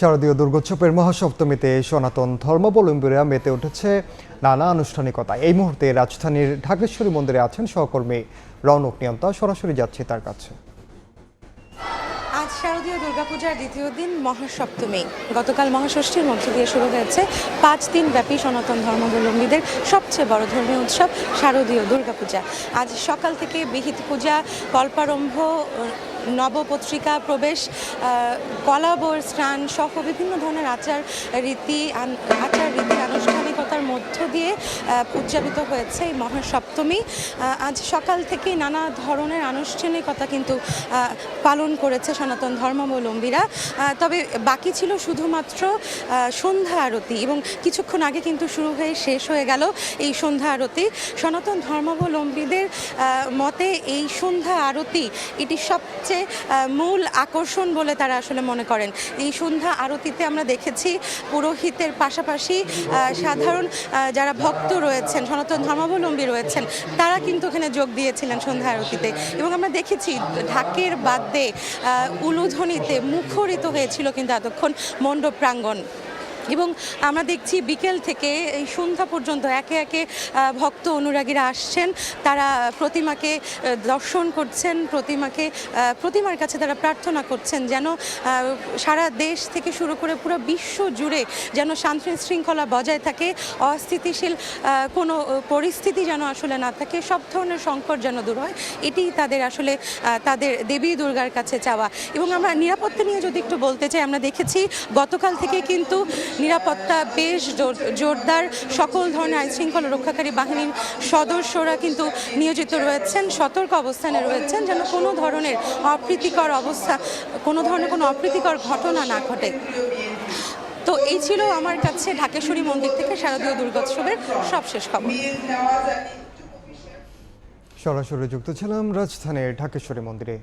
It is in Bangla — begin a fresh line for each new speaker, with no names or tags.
শারদীয় দুর্গোৎসবের মহাসপ্তমীতে সনাতন ধর্মাবলম্বীরা মেতে উঠেছে নানা আনুষ্ঠানিকতা। এই মুহূর্তে রাজধানীর ঢাকেশ্বরী মন্দিরে আছেন সহকর্মী রৌনক নিয়ন্তা। সরাসরি যাচ্ছে তার কাছে।
আজ শারদীয় দুর্গাপূজার দ্বিতীয় দিন মহাসপ্তমী। গতকাল মহাষষ্ঠীর মধ্য দিয়ে শুরু হয়েছে 5 দিন ব্যাপী সনাতন ধর্মাবলম্বীদের সবচেয়ে বড় ধর্মীয় উৎসব শারদীয় দুর্গাপূজা। আজ সকাল থেকে বিহিত পূজা, কল্পারম্ভ, নবপত্রিকা প্রবেশ, কলাবর স্নান সহ বিভিন্ন ধরনের আচার রীতি আনুষ্ঠানিকতার মধ্য দিয়ে উদযাপিত হয়েছে এই মহাসপ্তমী। আজ সকাল থেকেই নানা ধরনের আনুষ্ঠানিকতা কিন্তু পালন করেছে সনাতন ধর্মাবলম্বীরা। তবে বাকি ছিল শুধুমাত্র সন্ধ্যা আরতি, এবং কিছুক্ষণ আগে কিন্তু শুরু হয়ে শেষ হয়ে গেল এই সন্ধ্যা আরতি। সনাতন ধর্মাবলম্বীদের মতে এই সন্ধ্যা আরতি এটি সবচেয়ে মূল আকর্ষণ বলে তারা আসলে মনে করেন। এই সন্ধ্যা আরতিতে আমরা দেখেছি পুরোহিতের পাশাপাশি সাধারণ যারা ভক্ত রয়েছেন, সনাতন ধর্মাবলম্বী রয়েছেন, তারা কিন্তু এখানে যোগ দিয়েছিলেন সন্ধ্যা আরতিতে। এবং আমরা দেখেছি ঢাকের বাদ্যে উলুধ্বনিতে মুখরিত হয়েছিল কিন্তু এতক্ষণ মণ্ডপ প্রাঙ্গণ। এবং আমরা দেখছি বিকেল থেকে এই সন্ধ্যা পর্যন্ত একে একে ভক্ত অনুরাগীরা আসছেন, তারা প্রতিমাকে দর্শন করছেন, প্রতিমার কাছে তারা প্রার্থনা করছেন যেন সারা দেশ থেকে শুরু করে পুরো বিশ্ব জুড়ে যেন শান্তি শৃঙ্খলা বজায় থাকে, অস্থিতিশীল কোনো পরিস্থিতি যেন আসলে না থাকে, সব ধরনের সংকট যেন দূর হয়। এটি তাদের আসলে তাদের দেবী দুর্গার কাছে চাওয়া। এবং আমরা নিরাপত্তা নিয়ে যদি একটু বলতে চাই, আমরা দেখেছি গতকাল থেকে কিন্তু নিরাপত্তা বেশ জোরদার। সকল ধরনের আইনশৃঙ্খলা রক্ষাকারী বাহিনীর সদস্যরা কিন্তু নিয়োজিত রয়েছেন, সতর্ক অবস্থানে রয়েছেন যেন কোনো ধরনের কোনো অপ্রীতিকর ঘটনা না ঘটে। তো এই ছিল আমার কাছে ঢাকেশ্বরী মন্দির থেকে শারদীয় দুর্গোৎসবের সবশেষ খবর।
সরাসরি যুক্ত ছিলাম রাজধানীর ঢাকেশ্বরী মন্দিরে।